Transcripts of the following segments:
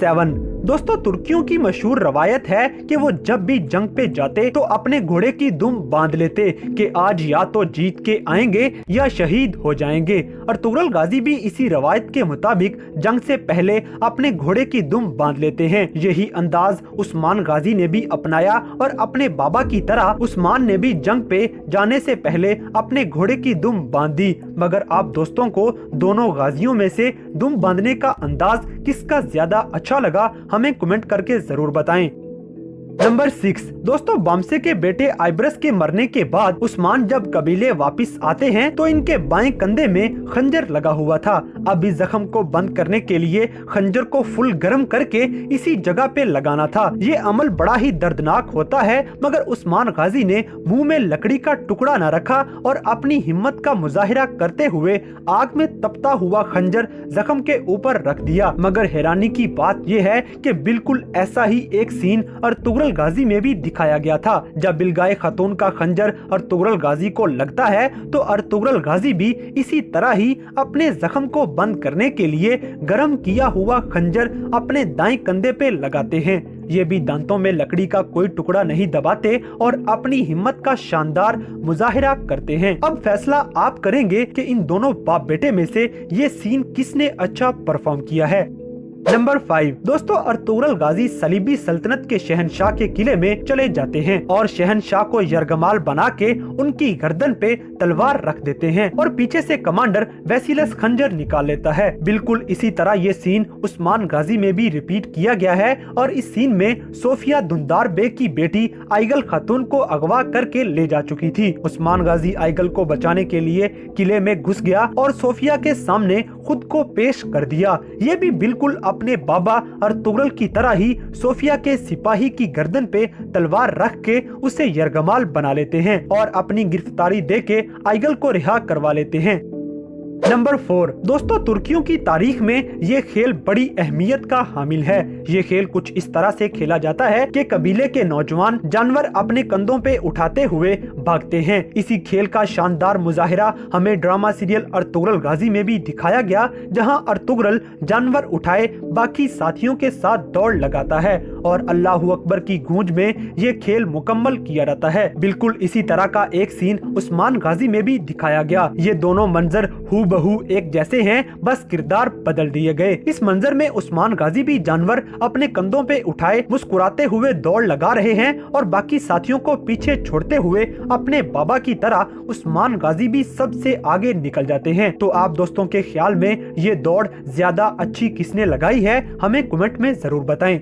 7। दोस्तों तुर्कियों की मशहूर रवायत है कि वो जब भी जंग पे जाते तो अपने घोड़े की दुम बांध लेते कि आज या तो जीत के आएंगे या शहीद हो जाएंगे। अर्तुगरुल गाजी भी इसी रवायत के मुताबिक जंग से पहले अपने घोड़े की दुम बांध लेते हैं। यही अंदाज उस्मान गाजी ने भी अपनाया और अपने बाबा की तरह उस्मान ने भी जंग पे जाने से पहले अपने घोड़े की दुम बांध दी। मगर आप दोस्तों को दोनों गाजियों में से दुम बांधने का अंदाज किसका ज्यादा अच्छा लगा, हमें कमेंट करके जरूर बताएं। नंबर 6। दोस्तों बामसे के बेटे आइब्रस के मरने के बाद उस्मान जब कबीले वापस आते हैं तो इनके बाएं कंधे में खंजर लगा हुआ था। अब इस जख्म को बंद करने के लिए खंजर को फुल गर्म करके इसी जगह पे लगाना था। ये अमल बड़ा ही दर्दनाक होता है, मगर उस्मान गाजी ने मुंह में लकड़ी का टुकड़ा न रखा और अपनी हिम्मत का मुजाहिरा करते हुए आग में तपता हुआ खंजर जख्म के ऊपर रख दिया। मगर हैरानी की बात यह है कि बिल्कुल ऐसा ही एक सीन अर्तुगरुल गाजी में भी दिखाया गया था। जब बिलगाए खातून का खंजर अर्तुगरुल गाजी को लगता है तो अर्तुगरुल गाजी भी इसी तरह ही अपने जख्म को बंद करने के लिए गर्म किया हुआ खंजर अपने दाएं कंधे पे लगाते हैं। ये भी दांतों में लकड़ी का कोई टुकड़ा नहीं दबाते और अपनी हिम्मत का शानदार मुजाहिरा करते हैं। अब फैसला आप करेंगे कि इन दोनों बाप बेटे में से ये सीन किसने अच्छा परफॉर्म किया है। नंबर 5। दोस्तों अर्तुगरुल गाजी सलीबी सल्तनत के शहनशाह के किले में चले जाते हैं और शहनशाह को यरगमाल बना के उनकी गर्दन पे तलवार रख देते हैं और पीछे से कमांडर वेसिलस खंजर निकाल लेता है। बिल्कुल इसी तरह ये सीन उस्मान गाजी में भी रिपीट किया गया है और इस सीन में सोफिया दुंदार बेग की बेटी आइगल खातून को अगवा करके ले जा चुकी थी। उस्मान गाजी आइगल को बचाने के लिए किले में घुस गया और सोफिया के सामने खुद को पेश कर दिया। ये भी बिल्कुल अपने बाबा अर्तुगरुल की तरह ही सोफिया के सिपाही की गर्दन पे तलवार रख के उसे यरगमाल बना लेते हैं और अपनी गिरफ्तारी देके आइगल को रिहा करवा लेते हैं। नंबर 4। दोस्तों तुर्कियों की तारीख में ये खेल बड़ी अहमियत का हामिल है। ये खेल कुछ इस तरह से खेला जाता है कि कबीले के नौजवान जानवर अपने कंधों पे उठाते हुए भागते हैं। इसी खेल का शानदार मुजाहिरा हमें ड्रामा सीरियल अर्तुगरुल गाजी में भी दिखाया गया, जहां अर्तुगरुल जानवर उठाए बाकी साथियों के साथ दौड़ लगाता है और अल्लाहू अकबर की गूंज में ये खेल मुकम्मल किया जाता है। बिल्कुल इसी तरह का एक सीन उस्मान गाजी में भी दिखाया गया। ये दोनों मंजर हूबहू एक जैसे हैं, बस किरदार बदल दिए गए। इस मंजर में उस्मान गाजी भी जानवर अपने कंधों पे उठाए मुस्कुराते हुए दौड़ लगा रहे हैं और बाकी साथियों को पीछे छोड़ते हुए अपने बाबा की तरह उस्मान गाजी भी सबसे आगे निकल जाते हैं। तो आप दोस्तों के ख्याल में ये दौड़ ज्यादा अच्छी किसने लगाई है, हमें कमेंट में जरूर बताएं।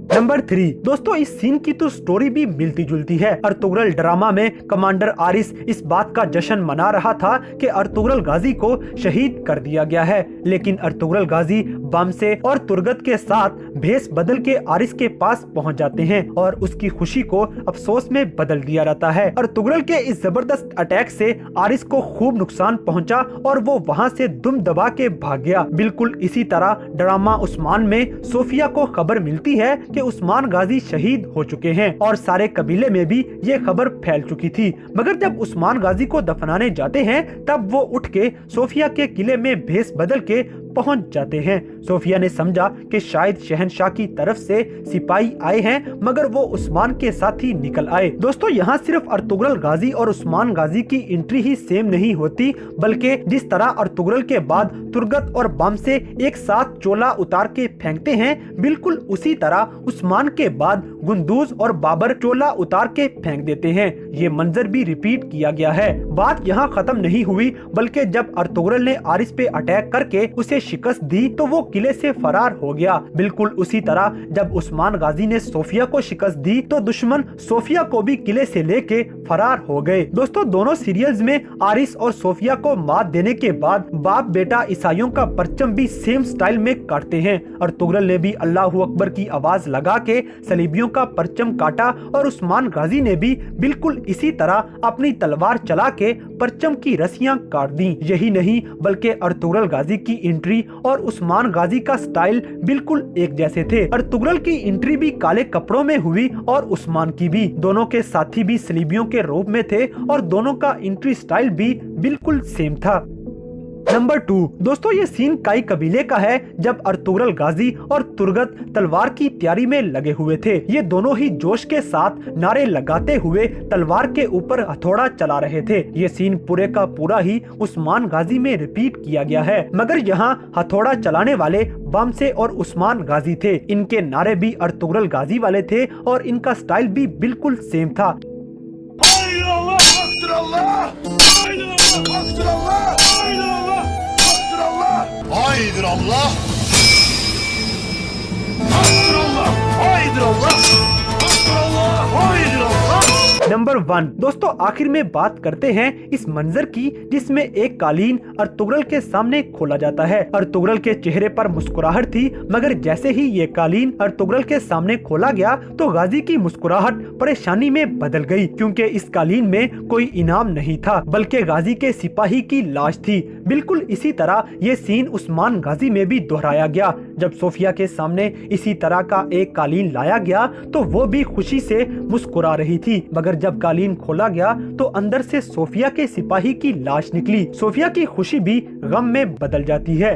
नंबर 3। दोस्तों इस सीन की तो स्टोरी भी मिलती जुलती है। अर्तुगरुल ड्रामा में कमांडर आरिस इस बात का जश्न मना रहा था कि अर्तुगरुल गाजी को शहीद कर दिया गया है, लेकिन अर्तुगरुल गाजी बामसे और तुर्गत के साथ भेस बदल के आरिस के पास पहुंच जाते हैं और उसकी खुशी को अफसोस में बदल दिया जाता है। अर्तुगरुल के इस जबरदस्त अटैक से आरिस को खूब नुकसान पहुंचा और वो वहां से दुम दबा के भाग गया। बिल्कुल इसी तरह ड्रामा उस्मान में सोफिया को खबर मिलती है कि उस्मान गाजी शहीद हो चुके हैं और सारे कबीले में भी ये खबर फैल चुकी थी। मगर जब उस्मान गाजी को दफनाने जाते हैं तब वो उठ के सोफिया के किले में भेस बदल के पहुंच जाते हैं। सोफिया ने समझा कि शायद शहनशाह की तरफ से सिपाही आए हैं, मगर वो उस्मान के साथ ही निकल आए। दोस्तों यहाँ सिर्फ अर्तुगरुल गाजी और उस्मान गाजी की एंट्री ही सेम नहीं होती, बल्कि जिस तरह अर्तुगरुल के बाद तुर्गत और बामसे एक साथ चोला उतार के फेंकते हैं, बिल्कुल उसी तरह उस्मान के बाद गुंदूज और बाबर चोला उतार के फेंक देते हैं। ये मंजर भी रिपीट किया गया है। बात यहाँ खत्म नहीं हुई, बल्कि जब अर्तुगरुल ने आरिस पे अटैक करके उसे शिकस्त दी तो वो किले से फरार हो गया। बिल्कुल उसी तरह जब उस्मान गाजी ने सोफिया को शिकस्त दी तो दुश्मन सोफिया को भी किले से लेके फरार हो गए। दोस्तों दोनों सीरियल्स में आरिस और सोफिया को मात देने के बाद बाप बेटा ईसाइयों का परचम भी सेम स्टाइल में काटते हैं। अर्तुगरुल ने भी अल्लाहू अकबर की आवाज लगा के सलीबियों का परचम काटा और उस्मान गाजी ने भी बिल्कुल इसी तरह अपनी तलवार चला के परचम की रस्सियां काट दी। यही नहीं बल्कि अर्तुगरुल गाजी की एंट्री और उस्मान गाजी का स्टाइल बिल्कुल एक जैसे थे। अर्तुगरुल की एंट्री भी काले कपड़ों में हुई और उस्मान की भी। दोनों के साथी भी सलीबियों के रूप में थे और दोनों का एंट्री स्टाइल भी बिल्कुल सेम था। नंबर 2 दोस्तों, ये सीन काई कबीले का है जब अर्तुगरुल गाजी और तुर्गत तलवार की तैयारी में लगे हुए थे। ये दोनों ही जोश के साथ नारे लगाते हुए तलवार के ऊपर हथौड़ा चला रहे थे। ये सीन पूरे का पूरा ही उस्मान गाजी में रिपीट किया गया है, मगर यहाँ हथौड़ा चलाने वाले बामसे और उस्मान गाजी थे। इनके नारे भी अर्तुगरुल गाजी वाले थे और इनका स्टाइल भी बिल्कुल सेम था। नंबर 1 दोस्तों, आखिर में बात करते हैं इस मंजर की जिसमें एक कालीन अर्तुगरुल के सामने खोला जाता है। अर्तुगरुल के चेहरे पर मुस्कुराहट थी, मगर जैसे ही ये कालीन अर्तुगरुल के सामने खोला गया तो गाजी की मुस्कुराहट परेशानी में बदल गई, क्योंकि इस कालीन में कोई इनाम नहीं था बल्कि गाजी के सिपाही की लाश थी। बिल्कुल इसी तरह ये सीन उस्मान गाजी में भी दोहराया गया। जब सोफिया के सामने इसी तरह का एक कालीन लाया गया तो वो भी खुशी से मुस्कुरा रही थी, मगर जब कालीन खोला गया तो अंदर से सोफिया के सिपाही की लाश निकली। सोफिया की खुशी भी गम में बदल जाती है।